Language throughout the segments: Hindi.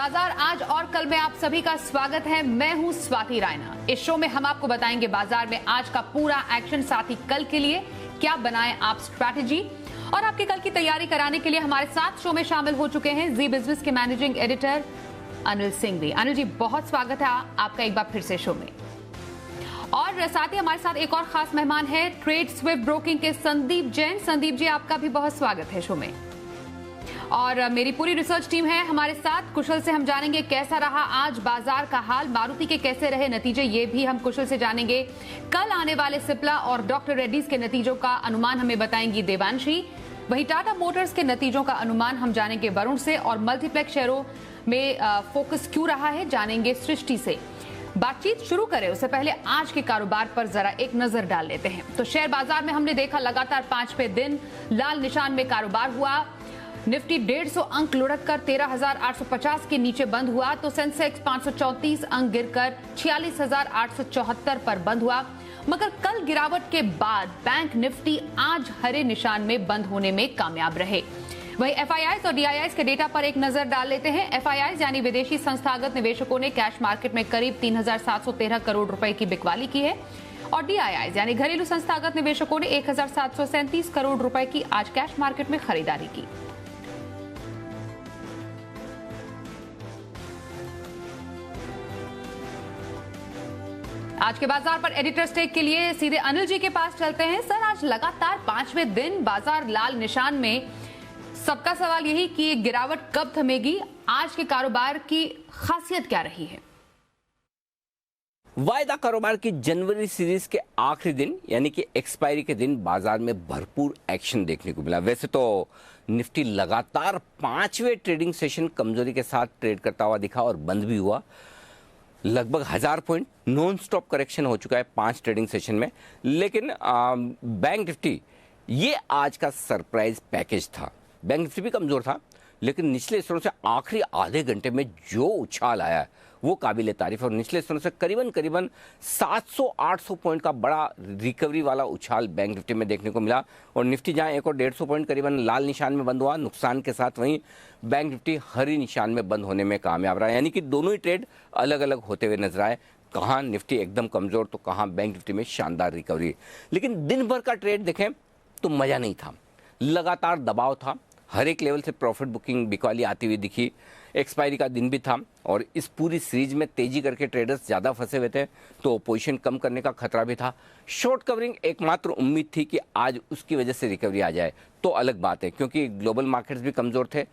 बाजार आज और कल में आप सभी का स्वागत है। मैं हूं स्वाति रायना। इस शो में हम आपको बताएंगे बाजार में आज का पूरा एक्शन, साथ ही कल के लिए क्या बनाएं आप स्ट्रैटेजी। और आपके कल की तैयारी कराने के लिए हमारे साथ शो में शामिल हो चुके हैं जी बिजनेस के मैनेजिंग एडिटर अनिल सिंघवी। अनिल जी, बहुत स्वागत है आपका एक बार फिर से शो में। और साथ ही हमारे साथ एक और खास मेहमान है ट्रेड स्विफ्ट ब्रोकिंग के संदीप जैन। संदीप जी, आपका भी बहुत स्वागत है शो में। और मेरी पूरी रिसर्च टीम है हमारे साथ। कुशल से हम जानेंगे कैसा रहा आज बाजार का हाल, मारुति के कैसे रहे नतीजे, ये भी हम कुशल से जानेंगे। कल आने वाले सिप्ला और डॉक्टर रेड्डीज के नतीजों का अनुमान हमें बताएंगी देवांशी। वहीं टाटा मोटर्स के नतीजों का अनुमान हम जानेंगे वरुण से। और मल्टीप्लेक्स शेयरों में फोकस क्यों रहा है जानेंगे सृष्टि से। बातचीत शुरू करें उससे पहले आज के कारोबार पर जरा एक नजर डाल लेते हैं। तो शेयर बाजार में हमने देखा लगातार 5वें दिन लाल निशान में कारोबार हुआ। निफ्टी 150 अंक लुढ़ककर 13,850 के नीचे बंद हुआ, तो सेंसेक्स 534 अंक गिरकर 46,874 पर बंद हुआ। मगर कल गिरावट के बाद बैंक निफ्टी आज हरे निशान में बंद होने में कामयाब रहे। वहीं एफआईआईज और डीआईआईज के डेटा पर एक नजर डाल लेते हैं। एफआईआईज यानी विदेशी संस्थागत निवेशकों ने कैश मार्केट में करीब 3,713 करोड़ रुपए की बिकवाली की है। और डीआईआईज यानी घरेलू संस्थागत निवेशकों ने 1,737 करोड़ रुपए की आज कैश मार्केट में खरीदारी की। आज के बाजार पर एडिटर स्टेक के लिए सीधे अनिल जी के पास चलते हैं। सर, आज लगातार 5वें दिन बाजार लाल निशान में। सबका सवाल यही कि गिरावट कब थमेगी, आज के कारोबार की खासियत क्या रही है? वायदा कारोबार की जनवरी सीरीज के आखिरी दिन यानी कि एक्सपायरी के दिन बाजार में भरपूर एक्शन देखने को मिला। वैसे तो निफ्टी लगातार 5वें ट्रेडिंग सेशन कमजोरी के साथ ट्रेड करता हुआ दिखा और बंद भी हुआ। लगभग 1000 पॉइंट नॉन स्टॉप करेक्शन हो चुका है 5 ट्रेडिंग सेशन में। लेकिन बैंक निफ्टी ये आज का सरप्राइज पैकेज था। बैंक निफ्टी भी कमजोर था, लेकिन निचले स्तरों से आखिरी आधे घंटे में जो उछाल आया है वो काबिले तारीफ है। और निचले स्तरों से करीबन 700-800 पॉइंट का बड़ा रिकवरी वाला उछाल बैंक निफ्टी में देखने को मिला। और निफ्टी जहां एक और 150 पॉइंट करीबन लाल निशान में बंद हुआ नुकसान के साथ, वहीं बैंक निफ्टी हरी निशान में बंद होने में कामयाब रहा। यानी कि दोनों ही ट्रेड अलग अलग होते हुए नजर आए। कहाँ निफ्टी एकदम कमजोर तो कहाँ बैंक निफ्टी में शानदार रिकवरी। लेकिन दिन भर का ट्रेड देखें तो मजा नहीं था। लगातार दबाव था, हर एक लेवल से प्रॉफिट बुकिंग बिकवाली आती हुई दिखी। एक्सपायरी का दिन भी था और इस पूरी सीरीज में तेजी करके ट्रेडर्स ज़्यादा फंसे हुए थे, तो पोजीशन कम करने का खतरा भी था। शॉर्ट कवरिंग एकमात्र उम्मीद थी कि आज उसकी वजह से रिकवरी आ जाए तो अलग बात है, क्योंकि ग्लोबल मार्केट्स भी कमज़ोर थे।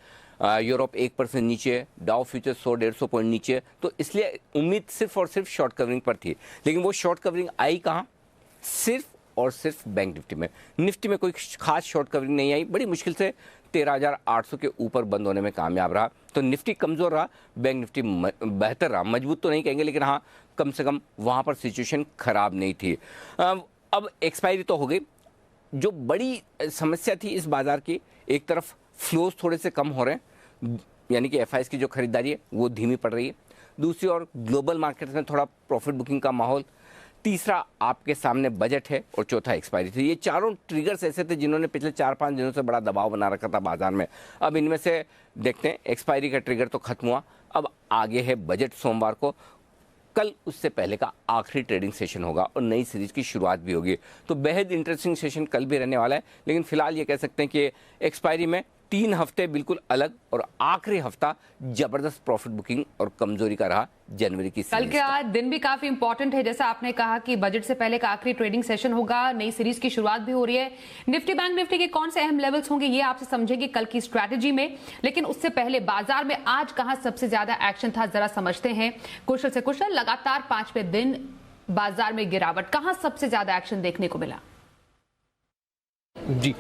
यूरोप 1% नीचे, डाउ फ्यूचर 100-150 पॉइंट नीचे, तो इसलिए उम्मीद सिर्फ और सिर्फ शॉर्ट कवरिंग पर थी। लेकिन वो शॉर्ट कवरिंग आई कहाँ? सिर्फ और सिर्फ बैंक निफ्टी में। निफ्टी में कोई खास शॉर्ट कवरिंग नहीं आई, बड़ी मुश्किल से 13,800 के ऊपर बंद होने में कामयाब रहा। तो निफ्टी कमजोर रहा, बैंक निफ्टी बेहतर रहा। मजबूत तो नहीं कहेंगे, लेकिन हाँ कम से कम वहाँ पर सिचुएशन खराब नहीं थी। अब एक्सपायरी तो हो गई। जो बड़ी समस्या थी इस बाजार की, एक तरफ फ्लोज थोड़े से कम हो रहे हैं, यानी कि एफआईआईज की जो खरीदारी है वो धीमी पड़ रही है। दूसरी ओर ग्लोबल मार्केट में थोड़ा प्रॉफिट बुकिंग का माहौल। तीसरा आपके सामने बजट है और चौथा एक्सपायरी थी। ये चारों ट्रिगर्स ऐसे थे जिन्होंने पिछले 4-5 दिनों से बड़ा दबाव बना रखा था बाजार में। अब इनमें से देखते हैं, एक्सपायरी का ट्रिगर तो खत्म हुआ, अब आगे है बजट सोमवार को। कल उससे पहले का आखिरी ट्रेडिंग सेशन होगा और नई सीरीज की शुरुआत भी होगी। तो बेहद इंटरेस्टिंग सेशन कल भी रहने वाला है। लेकिन फिलहाल ये कह सकते हैं कि एक्सपायरी में 3 हफ्ते बिल्कुल अलग और आखिरी हफ्ता जबरदस्त प्रॉफिट बुकिंग और कमजोरी का रहा जनवरी की। कल के आज दिन भी काफी इंपॉर्टेंट है, जैसा आपने कहा कि बजट से पहले का आखिरी ट्रेडिंग सेशन होगा, नई सीरीज की शुरुआत भी हो रही है। निफ्टी बैंक निफ्टी के कौन से अहम लेवल्स होंगे ये आपसे समझेंगे कल की स्ट्रैटेजी में। लेकिन उससे पहले बाजार में आज कहां सबसे ज्यादा एक्शन था जरा समझते हैं कुशल से। कुशल, लगातार 5वें दिन बाजार में गिरावट, कहां सबसे ज्यादा एक्शन देखने को मिला? जी,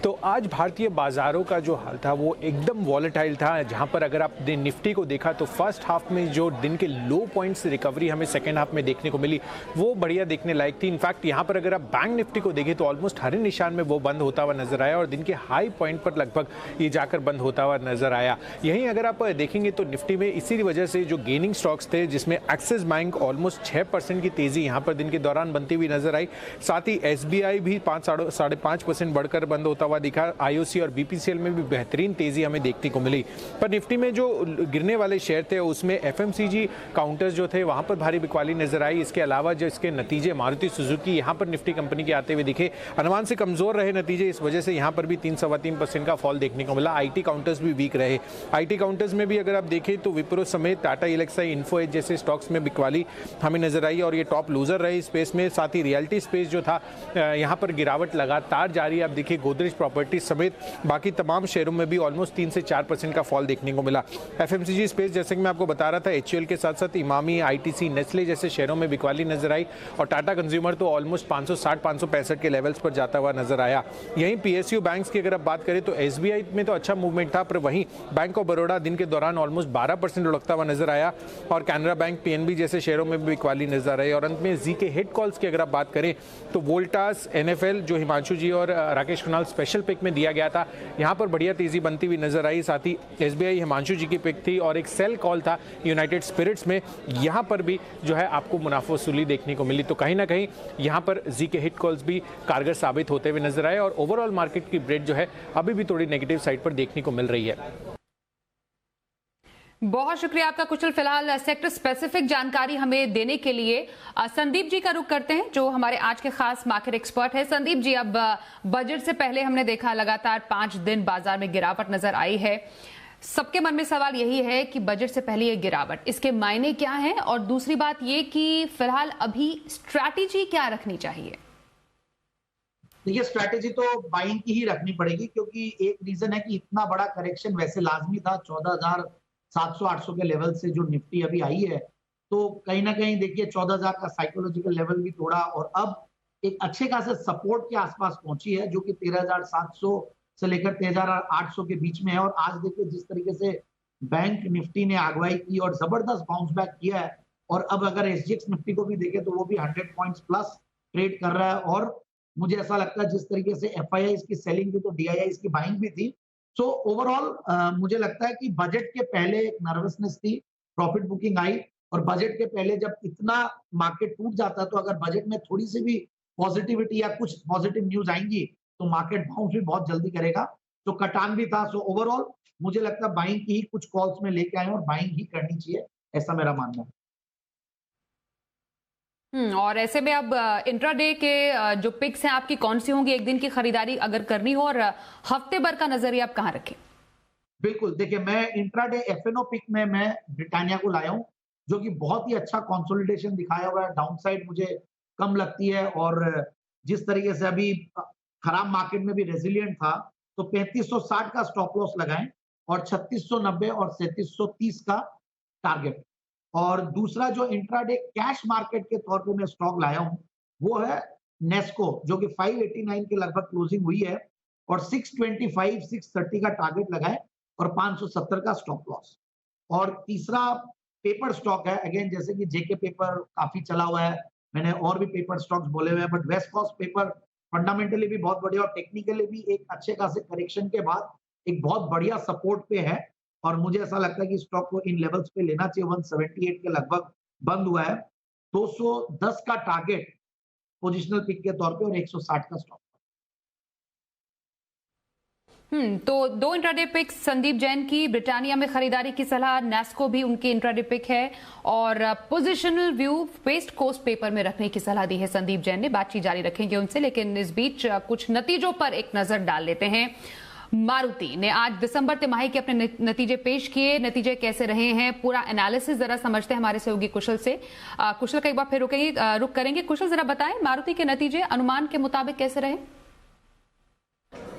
तो आज भारतीय बाजारों का जो हाल था वो एकदम वॉलेटाइल था। जहां पर अगर आप निफ्टी को देखा तो फर्स्ट हाफ में जो दिन के लो पॉइंट से रिकवरी हमें सेकेंड हाफ में देखने को मिली वो बढ़िया देखने लायक थी। इनफैक्ट यहां पर अगर आप बैंक निफ्टी को देखें तो ऑलमोस्ट हरे निशान में वो बंद होता हुआ नजर आया और दिन के हाई पॉइंट पर लगभग ये जाकर बंद होता हुआ नजर आया। यहीं अगर आप देखेंगे तो निफ्टी में इसी वजह से जो गेनिंग स्टॉक्स थे, जिसमें एक्सिस बैंक ऑलमोस्ट 6% की तेजी यहाँ पर दिन के दौरान बनती हुई नजर आई। साथ ही SBI भी 5-5.5% बढ़कर बंद होता हुआ हुआ दिखा। आईओसी और बीपीसीएल में भी बेहतरीन तेजी हमें देखने को मिली। पर निफ्टी में जो गिरने वाले शेयर थे उसमें एफएमसीजी काउंटर्स जो थे वहां पर भारी बिकवाली नजर आई। इसके अलावा जो इसके नतीजे मारुति सुजुकी यहां पर निफ्टी कंपनी के आते हुए दिखे, अनुमान से कमजोर रहे नतीजे, इस वजह से यहां पर भी 3-3.25% का फॉल देखने को मिला। आईटी काउंटर्स भी वीक रहे। आईटी काउंटर्स में भी अगर आप देखें तो विप्रो समेत टाटा एलेक्साई, इन्फो एज जैसे स्टॉक्स में बिकवाली हमें नजर आई और ये टॉप लूजर रहे स्पेस में। साथ ही रियल्टी स्पेस जो था यहां पर गिरावट लगातार जारी है। आप देखिए गोदरेज प्रॉपर्टी समेत बाकी तमाम शेयरों में भी ऑलमोस्ट 3 से 4% का फॉल देखने को मिला। एफएमसीजी स्पेस जैसे कि मैं आपको बता रहा था, एचयूएल के साथ साथ इमामी, आईटीसी, नेस्ले जैसे शेयरों में बिकवाली नजर आई और टाटा कंज्यूमर तो ऑलमोस्ट 560-565 के लेवल्स पर जाता हुआ नजर आया। यहीं पीएसयू बैंक्स की अगर आप बात करें तो एसबीआई में तो अच्छा मूवमेंट था, पर वहीं बैंक ऑफ बड़ौदा दिन के दौरान ऑलमोस्ट 12% लुढ़कता हुआ नजर आया और कैनरा बैंक, पीएनबी जैसे शेयरों में भी बिकवाली नजर आई। और अंत में जी के हिट कॉल्स की अगर आप बात करें तो वोल्टास, एनएफएल जो हिमांशु जी और राकेश खन्नाल स्पेशल पिक में दिया गया था, यहां पर बढ़िया तेजी बनती हुई नजर आई। साथ ही एसबीआई हिमांशु जी की पिक थी और एक सेल कॉल था यूनाइटेड स्पिरिट्स में, यहां पर भी जो है आपको मुनाफा वसूली देखने को मिली। तो कहीं ना कहीं यहां पर जी के हिट कॉल्स भी कारगर साबित होते हुए नजर आए और ओवरऑल मार्केट की ब्रेड जो है अभी भी थोड़ी नेगेटिव साइड पर देखने को मिल रही है। बहुत शुक्रिया आपका कुशल। फिलहाल सेक्टर स्पेसिफिक जानकारी हमें देने के लिए संदीप जी का रुख करते हैं जो हमारे आज के खास मार्केट एक्सपर्ट है। संदीप जी, अब बजट से पहले हमने देखा लगातार 5 दिन बाजार में गिरावट नजर आई है। सबके मन में सवाल यही है कि बजट से पहले ये गिरावट, इसके मायने क्या हैं, और दूसरी बात ये कि फिलहाल अभी स्ट्रैटेजी क्या रखनी चाहिए? देखिए, स्ट्रैटेजी तो बाइंग की ही रखनी पड़ेगी क्योंकि एक रीजन है कि इतना बड़ा करेक्शन वैसे लाजमी था। 14,700-800 के लेवल से जो निफ्टी अभी आई है, तो कहीं ना कहीं देखिए 14,000 का साइकोलॉजिकल लेवल भी तोड़ा और अब एक अच्छे खासे सपोर्ट के आसपास पहुंची है जो कि 13,700 से लेकर 13,800 के बीच में है। और आज देखिए जिस तरीके से बैंक निफ्टी ने अगुवाई की और जबरदस्त बाउंस बैक किया है, और अब अगर एसजीएक्स निफ्टी को भी देखें तो वो भी 100 पॉइंट्स प्लस ट्रेड कर रहा है। और मुझे ऐसा लगता है जिस तरीके से एफआईआई की सेलिंग थी तो डीआईआई की बाइंग भी थी। सो ओवरऑल मुझे लगता है कि बजट के पहले एक नर्वसनेस थी, प्रॉफिट बुकिंग आई, और बजट के पहले जब इतना मार्केट टूट जाता है तो अगर बजट में थोड़ी सी भी पॉजिटिविटी या कुछ पॉजिटिव न्यूज आएंगी तो मार्केट बाउंस भी बहुत जल्दी करेगा। तो कटान भी था। सो ओवरऑल मुझे लगता है बाइंग की ही कुछ कॉल्स में लेके आए और बाइंग ही करनी चाहिए, ऐसा मेरा मानना है। और ऐसे में अब इंट्राडे के जो पिक्स हैं आपकी कौन सी होंगी? एक दिन की खरीदारी अगर करनी हो, और हफ्ते भर का नजरिया आप कहां रखें? बिल्कुल, देखिए मैं इंट्राडे एफएनओ पिक में मैं ब्रिटानिया को लाया हूं जो कि बहुत ही अच्छा कंसोलिडेशन दिखाया हुआ है। डाउनसाइड मुझे कम लगती है और जिस तरीके से अभी खराब मार्केट में भी रेजिलिएंट था, तो 3560 का स्टॉप लॉस लगाएं और 3690 और 3730 का टारगेट। और दूसरा जो इंट्राडे कैश मार्केट के तौर पे मैं स्टॉक लाया हूं वो है नेस्को जो कि 589 के लगभग क्लोजिंग हुई है और 625 630 का टारगेट लगाए और 570 का स्टॉप लॉस। और तीसरा पेपर स्टॉक है, अगेन जैसे कि जेके पेपर काफी चला हुआ है, मैंने और भी पेपर स्टॉक्स बोले हुए हैं, बट वेस्ट कोस्ट पेपर फंडामेंटली भी बहुत बढ़िया और टेक्निकली भी एक अच्छे खासे करेक्शन के बाद एक बहुत बढ़िया सपोर्ट पे है। और मुझे ऐसा लगता है कि स्टॉक को इन लेवल्स पे लेना चाहिए। 178 के लगभग बंद हुआ है, 210 का टारगेट पोजिशनल पिक के तौर पे और 160 का स्टॉक। तो 2 इंट्राडे पिक्स संदीप जैन की, ब्रिटानिया में खरीदारी की सलाह, नेस्को भी उनकी इंट्राडे पिक है, और पोजिशनल व्यू वेस्ट कोस्ट पेपर में रखने की सलाह दी है संदीप जैन ने। बातचीत जारी रखेंगे उनसे, लेकिन इस बीच कुछ नतीजों पर एक नजर डाल लेते हैं। मारुति ने आज दिसंबर तिमाही के अपने नतीजे पेश किए। नतीजे कैसे रहे हैं, पूरा एनालिसिस जरा समझते हैं हमारे सहयोगी कुशल से। कुशल का एक बार फिर रुक करेंगे। कुशल, जरा बताएं मारुति के नतीजे अनुमान के मुताबिक कैसे रहे?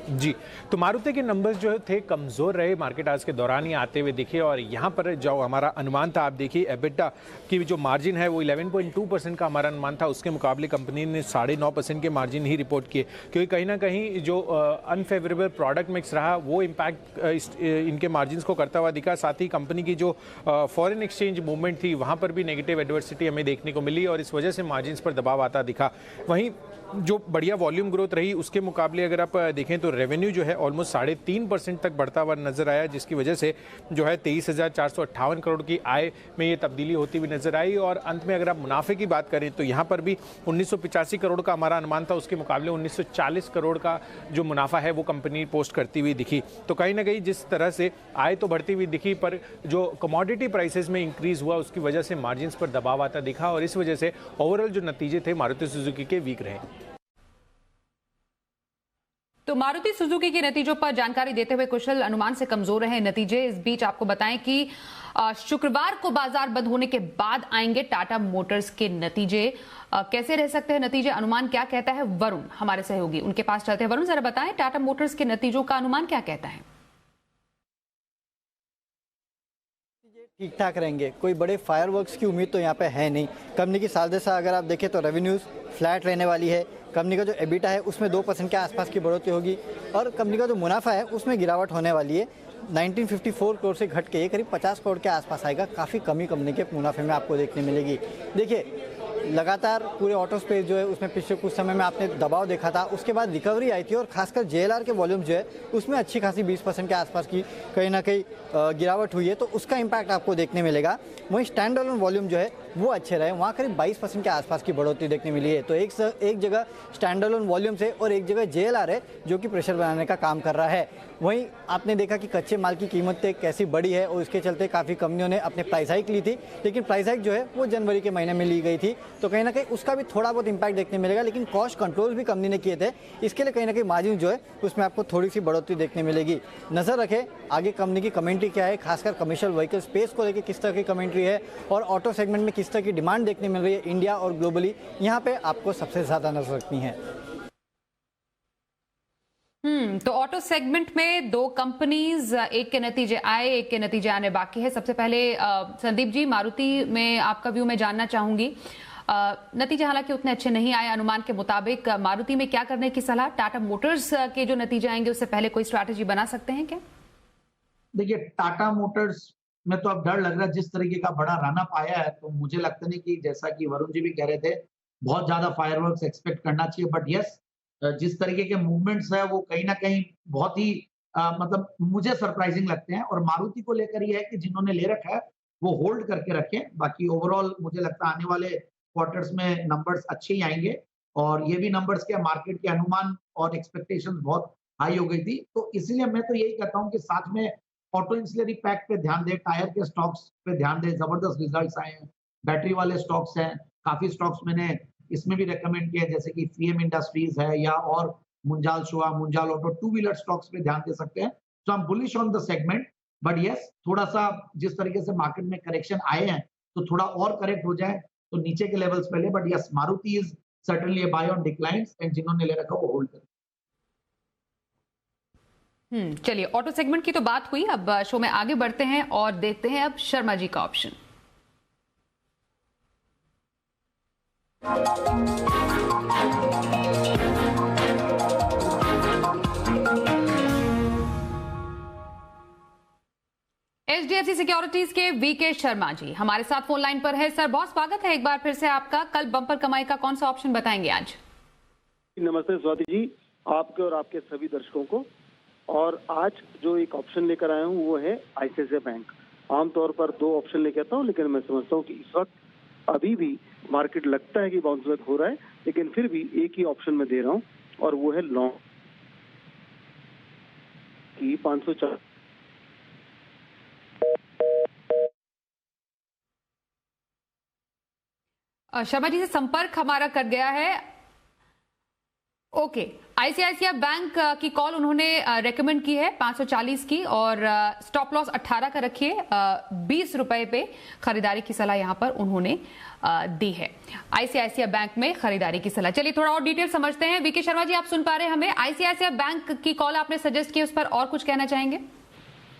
जी, तो मारुति के नंबर्स जो थे कमज़ोर रहे मार्केट आज के दौरान ही आते हुए दिखे, और यहाँ पर जो हमारा अनुमान था, आप देखिए एबिटा की जो मार्जिन है वो 11.2% का हमारा अनुमान था, उसके मुकाबले कंपनी ने 9.5% के मार्जिन ही रिपोर्ट किए, क्योंकि कहीं ना कहीं जो अनफेवरेबल प्रोडक्ट मिक्स रहा वो इम्पैक्ट इनके मार्जिन को करता हुआ दिखा। साथ ही कंपनी की जो फॉरेन एक्सचेंज मूवमेंट थी वहाँ पर भी नेगेटिव एडवर्सिटी हमें देखने को मिली और इस वजह से मार्जिन पर दबाव आता दिखा। वहीं जो बढ़िया वॉल्यूम ग्रोथ रही उसके मुकाबले अगर आप देखें तो रेवेन्यू जो है ऑलमोस्ट 3.5% तक बढ़ता हुआ नजर आया, जिसकी वजह से जो है 23,458 करोड़ की आय में ये तब्दीली होती हुई नजर आई। और अंत में अगर आप मुनाफे की बात करें तो यहाँ पर भी 1985 करोड़ का हमारा अनुमान था, उसके मुकाबले 1940 करोड़ का जो मुनाफा है वो कंपनी पोस्ट करती हुई दिखी। तो कहीं ना कहीं जिस तरह से आय तो बढ़ती हुई दिखी, पर जो कमोडिटी प्राइसेस में इंक्रीज हुआ उसकी वजह से मार्जिन्स पर दबाव आता दिखा, और इस वजह से ओवरऑल जो नतीजे थे मारुति सुजुकी के वीक रहे। तो मारुति सुजुकी के नतीजों पर जानकारी देते हुए कुशल अनुमान से कमजोर रहे नतीजे। इस बीच आपको बताएं कि शुक्रवार को बाजार बंद होने के बाद आएंगे टाटा मोटर्स के नतीजे। कैसे रह सकते हैं नतीजे, अनुमान क्या कहता है वरुण हमारे सहयोगी, उनके पास चलते हैं। वरुण जरा बताएं टाटा मोटर्स के नतीजों का अनुमान क्या कहता है। ठीक ठाक रहेंगे, कोई बड़े फायरवर्क्स की उम्मीद तो यहाँ पे है नहीं। कंपनी की सालदशा अगर आप देखें तो रेवेन्यूज फ्लैट रहने वाली है। कंपनी का जो एबिटा है उसमें 2% के आसपास की बढ़ोतरी होगी, और कंपनी का जो मुनाफा है उसमें गिरावट होने वाली है। 1954 करोड़ से घट के ये करीब 50 करोड़ के आसपास आएगा। काफ़ी कमी कंपनी के मुनाफे में आपको देखने मिलेगी। देखिए, लगातार पूरे ऑटो स्पेस जो है उसमें पिछले कुछ समय में आपने दबाव देखा था, उसके बाद रिकवरी आई थी, और खासकर JLR के वॉल्यूम जो है उसमें अच्छी खासी 20% के आसपास की कहीं ना कहीं गिरावट हुई है, तो उसका इम्पैक्ट आपको देखने मिलेगा। वहीं स्टैंड अलोन वॉल्यूम जो है वो अच्छे रहे, वहाँ करीब 22% के आसपास की बढ़ोतरी देखने मिली है। तो एक जगह स्टैंड अलोन वॉल्यूम से और एक जगह JLR है जो कि प्रेशर बनाने का काम कर रहा है। वहीं आपने देखा कि कच्चे माल की कीमतें कैसी बढ़ी है, और इसके चलते काफ़ी कंपनियों ने अपने प्राइस हाइक ली थी, लेकिन प्राइस हाइक जो है वो जनवरी के महीने में ली गई थी, तो कहीं ना कहीं उसका भी थोड़ा बहुत इंपैक्ट देखने मिलेगा। लेकिन कॉस्ट कंट्रोल भी कंपनी ने किए थे, इसके लिए कहीं ना कहीं मार्जिन जो है उसमें आपको थोड़ी सी बढ़ोतरी देखने मिलेगी। नजर रखें आगे कंपनी की कमेंट्री क्या है, खासकर कमर्शियल व्हीकल स्पेस को लेकर किस तरह की कमेंट्री है, और ऑटो सेगमेंट में किस तरह की डिमांड देखने मिल रही है इंडिया और ग्लोबली, यहाँ पे आपको सबसे ज्यादा नजर रखनी है। तो ऑटो सेगमेंट में दो कंपनीज, एक के नतीजे आए, एक के नतीजे आने बाकी है। सबसे पहले संदीप जी, मारुति में आपका व्यू मैं जानना चाहूंगी। नतीजे हालांकि उतने अच्छे नहीं आए अनुमान के मुताबिक, मारुति में क्या करने की सलाह? टाटा मोटर्स के जो नतीजे आएंगे उससे पहले कोई स्ट्रैटेजी बना सकते हैं क्या? देखिए, टाटा मोटर्स में तो अब डर लग रहा है, जिस तरीके का बड़ा रन अप आया है, तो मुझे लगता नहीं कि जैसा कि वरुण जी भी कह रहे थे बहुत ज्यादा फायरवर्क्स एक्सपेक्ट करना चाहिए। बट यस, जिस तरीके के मूवमेंट्स है वो कहीं ना कहीं बहुत ही मतलब मुझे सरप्राइजिंग लगते हैं। और मारुति को लेकर ये है कि जिन्होंने ले रखा है वो होल्ड करके रखें। बाकी ओवरऑल मुझे लगता है आने वाले क्वार्टर्स में नंबर्स अच्छे ही आएंगे, और ये भी नंबर्स के मार्केट के अनुमान और एक्सपेक्टेशंस बहुत हाई हो गई थी। तो इसीलिए मैं तो यही कहता हूँ कि साथ में ऑटो इंसुलरी पैक पे ध्यान दें, टायर के स्टॉक्स पे ध्यान दें। जबरदस्त रिजल्ट्स आए हैं, बैटरी वाले स्टॉक्स हैं, काफी स्टॉक्स मैंने इसमें भी रेकमेंड किया, जैसे कि फीएम इंडस्ट्रीज है या और Munjal Showa, Munjal auto, two wheeler stocks पे ध्यान दे सकते हैं। So I am bullish on the segment. But yes, थोड़ा सा जिस तरीके से मार्केट में करेक्शन आए हैं तो थोड़ा और करेक्ट हो जाए तो नीचे के लेवल्स पे ले। But yes, Maruti is certainly a buy on declines, and जिन्होंने ले रखा वो होल्ड करें। चलिए, ऑटो सेगमेंट की तो बात हुई, अब शो में आगे बढ़ते हैं और देखते हैं अब शर्मा जी का ऑप्शन। HDFC सिक्योरिटीज के वीके शर्मा जी हमारे साथ फोन लाइन पर है। सर, बहुत स्वागत है एक बार फिर से आपका। कल बम्पर कमाई का कौन सा ऑप्शन बताएंगे आज? नमस्ते स्वाति जी, आपके और आपके सभी दर्शकों को। और आज जो एक ऑप्शन लेकर आया हूँ वो है ICICI बैंक। आमतौर पर दो ऑप्शन लेकर आता हूँ, लेकिन मैं समझता हूँ कि इस वक्त अभी भी मार्केट लगता है कि बाउंस बैक हो रहा है, लेकिन फिर भी एक ही ऑप्शन में दे रहा हूँ, और वो है लॉन्ग की 504। शर्मा जी से संपर्क हमारा कर गया है। ओके, ICICI बैंक की कॉल उन्होंने रेकमेंड की है 540 की, और स्टॉप लॉस 18 का रखिए। 20 रुपए पे खरीदारी की सलाह यहां पर उन्होंने दी है। ICICI बैंक में खरीदारी की सलाह। चलिए थोड़ा और डिटेल समझते हैं। वीके शर्मा जी, आप सुन पा रहे हैं हमें? ICICI बैंक की कॉल आपने सजेस्ट की, उस पर और कुछ कहना चाहेंगे?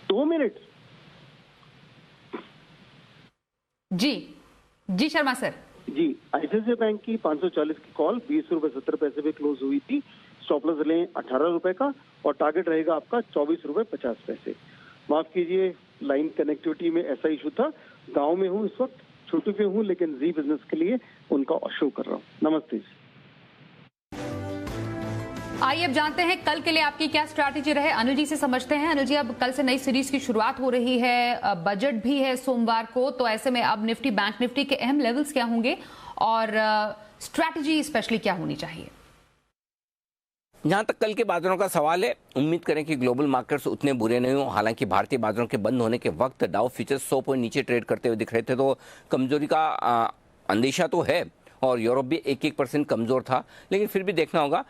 2 मिनट जी शर्मा सर जी। ICICI बैंक की 540 की कॉल 20 रुपए 70 पैसे पे क्लोज हुई थी। स्टॉप लॉस लें 18 रुपए का, और टारगेट रहेगा आपका 24 रुपए 50 पैसे। माफ कीजिए, लाइन कनेक्टिविटी में ऐसा इशू था। गांव में हूँ इस वक्त, छुट्टी पे हूँ, लेकिन जी बिजनेस के लिए उनका शो कर रहा हूँ। नमस्ते जी। आइए अब जानते हैं कल के लिए आपकी क्या स्ट्रैटेजी रहे। अनिल जी से समझते हैं। अनिल जी, अब कल से नई सीरीज की शुरुआत हो रही है, बजट भी है सोमवार को, तो ऐसे में अब निफ्टी बैंक निफ्टी के अहम लेवल्स क्या होंगे और स्ट्रैटेजी स्पेशली क्या होनी चाहिए? जहां तक कल के बाजारों का सवाल है, उम्मीद करें कि ग्लोबल मार्केट्स उतने बुरे नहीं हो। हालांकि भारतीय बाजारों के बंद होने के वक्त डाउ फ्यूचर्स 100 पॉइंट नीचे ट्रेड करते हुए दिख रहे थे, तो कमजोरी का अंदेशा तो है। और यूरोप भी 1% कमजोर था, लेकिन फिर भी देखना होगा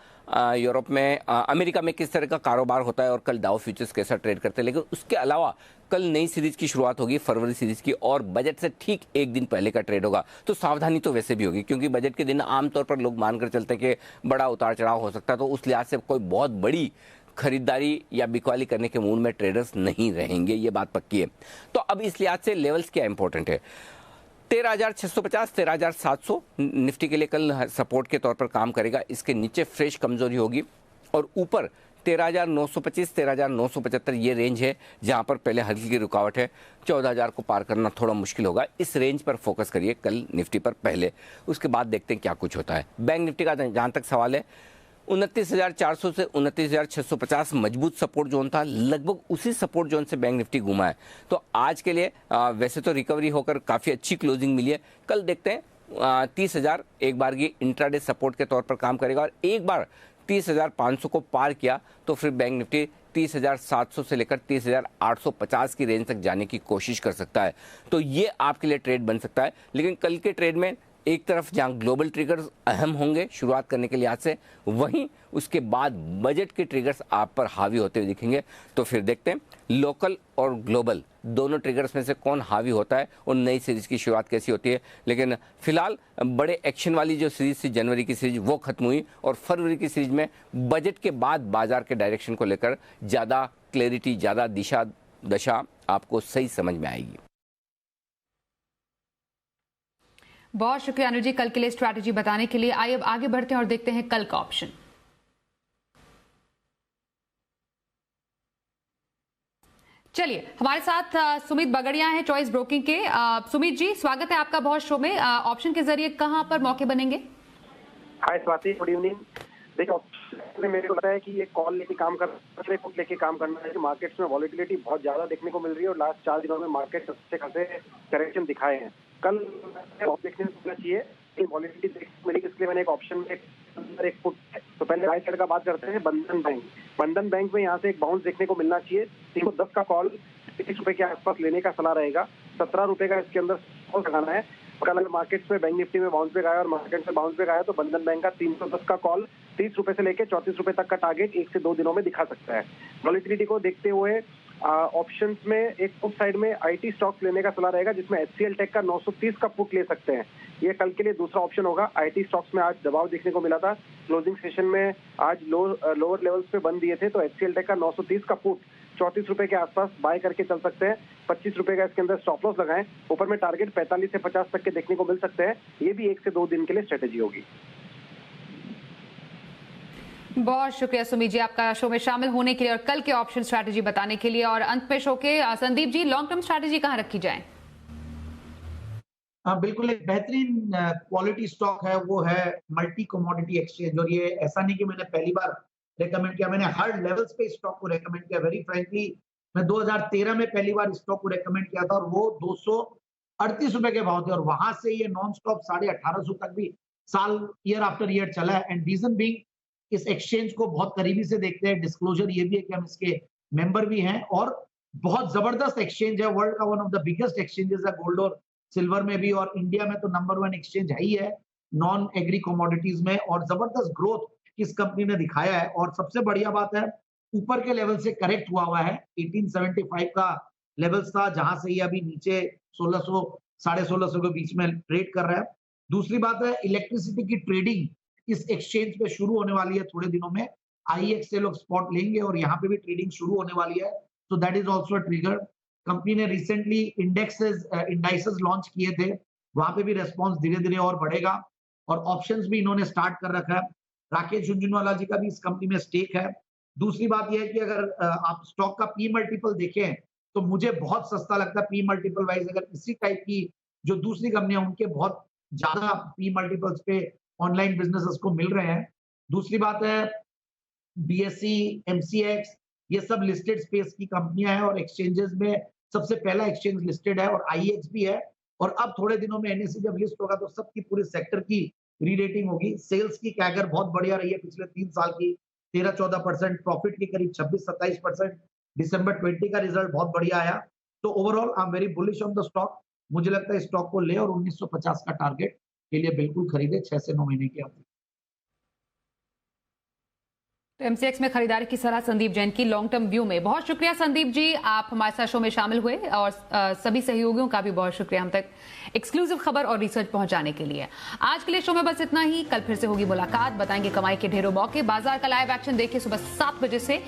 यूरोप में, अमेरिका में किस तरह का कारोबार होता है और कल डाउ फ्यूचर्स कैसा ट्रेड करते हैं। लेकिन उसके अलावा कल नई सीरीज की शुरुआत होगी, फरवरी सीरीज की, और बजट से ठीक एक दिन पहले का ट्रेड होगा। तो सावधानी तो वैसे भी होगी, क्योंकि बजट के दिन आमतौर पर लोग मानकर चलते हैं कि बड़ा उतार चढ़ाव हो सकता है, तो उस लिहाज से कोई बहुत बड़ी खरीदारी या बिकवाली करने के मूड में ट्रेडर्स नहीं रहेंगे, ये बात पक्की है। तो अब इस लिहाज से लेवल्स क्या इंपॉर्टेंट है। 13,650, 13,700 निफ्टी के लिए कल सपोर्ट के तौर पर काम करेगा। इसके नीचे फ्रेश कमजोरी होगी और ऊपर 13,925, 13,975 ये रेंज है जहां पर पहले हल्की की रुकावट है। 14,000 को पार करना थोड़ा मुश्किल होगा। इस रेंज पर फोकस करिए कल निफ्टी पर पहले, उसके बाद देखते हैं क्या कुछ होता है। बैंक निफ्टी का जहां तक सवाल है, 29,400 से 29,650 मजबूत सपोर्ट जोन था, लगभग उसी सपोर्ट जोन से बैंक निफ्टी घुमा है। तो आज के लिए वैसे तो रिकवरी होकर काफ़ी अच्छी क्लोजिंग मिली है। कल देखते हैं 30,000 एक बार की इंट्राडे सपोर्ट के तौर पर काम करेगा, और एक बार 30,500 को पार किया तो फिर बैंक निफ्टी 30,700 से लेकर 30,850 की रेंज तक जाने की कोशिश कर सकता है। तो ये आपके लिए ट्रेड बन सकता है। लेकिन कल के ट्रेड में एक तरफ जहां ग्लोबल ट्रिगर्स अहम होंगे शुरुआत करने के लिहाज से, वहीं उसके बाद बजट के ट्रिगर्स आप पर हावी होते हुए दिखेंगे। तो फिर देखते हैं लोकल और ग्लोबल दोनों ट्रिगर्स में से कौन हावी होता है और नई सीरीज की शुरुआत कैसी होती है। लेकिन फिलहाल बड़े एक्शन वाली जो सीरीज थी, जनवरी की सीरीज, वो खत्म हुई, और फरवरी की सीरीज में बजट के बाद बाजार के डायरेक्शन को लेकर ज़्यादा क्लैरिटी, ज़्यादा दिशा दशा आपको सही समझ में आएगी। बहुत शुक्रिया अनुज जी कल के लिए स्ट्रैटेजी बताने के लिए। आइए अब आगे बढ़ते हैं और देखते हैं कल का ऑप्शन। चलिए, हमारे साथ सुमित बगड़िया हैं चॉइस ब्रोकिंग के। सुमित जी, स्वागत है आपका बहुत शो में। ऑप्शन के जरिए कहां पर मौके बनेंगे? हाय स्वाति, गुड इवनिंग। देखो, मेरे को लगता है कि ये कॉल लेके काम करना, पुट लेके काम करना है। मार्केट्स में वॉलिटिलिटी बहुत ज्यादा देखने को मिल रही है और लास्ट 4 दिनों में मार्केट अच्छे खासे करेक्शन दिखाए हैं। कल देखने को मिलना चाहिए, वॉलिटिलिटी देखने को मिलेगी, इसलिए मैंने एक ऑप्शन में एक पुट है। तो पहले राइट साइड का बात करते हैं, बंधन बैंक। बंधन बैंक में यहाँ से एक बाउंस देखने को मिलना चाहिए। 310 का कॉल 30 रुपए के आसपास लेने का सलाह रहेगा। 17 रुपए का इसके अंदर कॉल लगाना है। कल अगर मार्केट्स में बैंक निफ्टी में बाउंस बैक आया और मार्केट में बाउंस बैक आया तो बंधन बैंक का 310 का कॉल 30 रुपए से लेकर 34 रुपए तक का टारगेट 1 से 2 दिनों में दिखा सकता है। वॉलिटिलिटी को देखते हुए ऑप्शंस में एक पुट साइड में आईटी स्टॉक्स लेने का सलाह रहेगा, जिसमें एचसीएल टेक का 930 का पुट ले सकते हैं। ये कल के लिए दूसरा ऑप्शन होगा। आईटी स्टॉक्स में आज दबाव देखने को मिला था, क्लोजिंग सेशन में आज लोअर लेवल्स पे बंद दिए थे, तो एचसीएल टेक का 930 का पुट 34 रुपए के आसपास बाय करके चल सकते हैं। 25 रुपए का इसके अंदर स्टॉप लॉस लगाएं। ऊपर में टारगेट 45 से 50 तक के देखने को मिल सकते हैं। ये भी 1 से 2 दिन के लिए स्ट्रेटेजी होगी। बहुत शुक्रिया सुमित जी आपका शो में शामिल होने के लिए और कल के ऑप्शन स्ट्रैटेजी बताने के लिए। और अंत में शो के Sandeep ji, long term strategy कहां रखी जाए? बिल्कुल, एक बेहतरीन क्वालिटी स्टॉक है, वो है मल्टी कमोडिटी एक्सचेंज। और ये ऐसा नहीं कि मैंने पहली बार रेकमेंड किया, मैंने हर लेवल्स पे स्टॉक को रेकमेंड किया। वेरी फ्रैंकली, मैं 2013 में पहली बार स्टॉक को रेकमेंड किया था और वो 238 रुपए के भाव थे, और वहां से ये नॉन स्टॉप 1850 तक भी साल ईयर आफ्टर ईयर चला है। एंड रीजन बीइंग, इस एक्सचेंज को बहुत करीबी से देखते हैं। डिस्क्लोजर ये भी है कि हम इसके मेंबर भी हैं, और बहुत जबरदस्त एक्सचेंज है। वर्ल्ड का one of the biggest exchanges है गोल्ड और सिल्वर में भी, और इंडिया में तो नंबर 1 एक्सचेंज है ही है नॉन एग्री कमोडिटीज में। और जबरदस्त ग्रोथ इस कंपनी ने दिखाया है। और सबसे बढ़िया बात है, ऊपर के लेवल से करेक्ट हुआ है। 1875 का लेवल्स था, जहां से ये अभी नीचे 1600 1650 के बीच में ट्रेड कर रहा है। दूसरी बात है, इलेक्ट्रिसिटी की ट्रेडिंग इस एक्सचेंज पे शुरू होने वाली है थोड़े दिनों में। आईएक्स से लोग स्पॉट लेंगे और यहाँ पे भी ट्रेडिंग शुरू होने वाली है। So that is also a trigger. Company ने रिसेंटली इंडाइसेस लॉन्च किए थे, वहां पे भी रेस्पॉन्स धीरे धीरे और बढ़ेगा। और ऑप्शंस भी इन्होंने स्टार्ट कर रखा है। राकेश झुंझुनवाला जी का भी इस कंपनी में स्टेक है। दूसरी बात यह है कि अगर आप स्टॉक का पी मल्टीपल देखें तो मुझे बहुत सस्ता लगता है पी मल्टीपल वाइज। अगर इसी टाइप की जो दूसरी कंपनियां, उनके बहुत ज्यादा पी मल्टीपल्स पे ऑनलाइन बिजनेसेस को मिल रहे हैं। दूसरी बात है, BSE, MCX, ये सब लिस्टेड स्पेस की कंपनियां हैं और एक्सचेंजेस में सबसे पहला एक्सचेंज लिस्टेड है और IEX भी है। और अब थोड़े दिनों में NSE जब लिस्ट होगा तो सबकी पूरे सेक्टर की रीरेटिंग होगी। सेल्स की कैगर बहुत बढ़िया रही है पिछले 3 साल की, 13-14%, प्रॉफिट की करीब 26-27%, दिसंबर 20 का रिजल्ट बहुत बढ़िया आया। तो overall I am very bullish on the stock. मुझे लगता है स्टॉक को ले और 1950 का टारगेट के लिए बिल्कुल खरीदे 6 से 9 महीने की अवधि। तो MCX में खरीदारी की सलाह संदीप जैन की लॉन्ग टर्म व्यू में। बहुत शुक्रिया संदीप जी, आप हमारे साथ शो में शामिल हुए और सभी सहयोगियों का भी बहुत शुक्रिया हम तक एक्सक्लूसिव खबर और रिसर्च पहुंचाने के लिए। आज के लिए शो में बस इतना ही। कल फिर से होगी मुलाकात, बताएंगे कमाई के ढेरों मौके। बाजार का लाइव एक्शन देखिए सुबह 7 बजे से।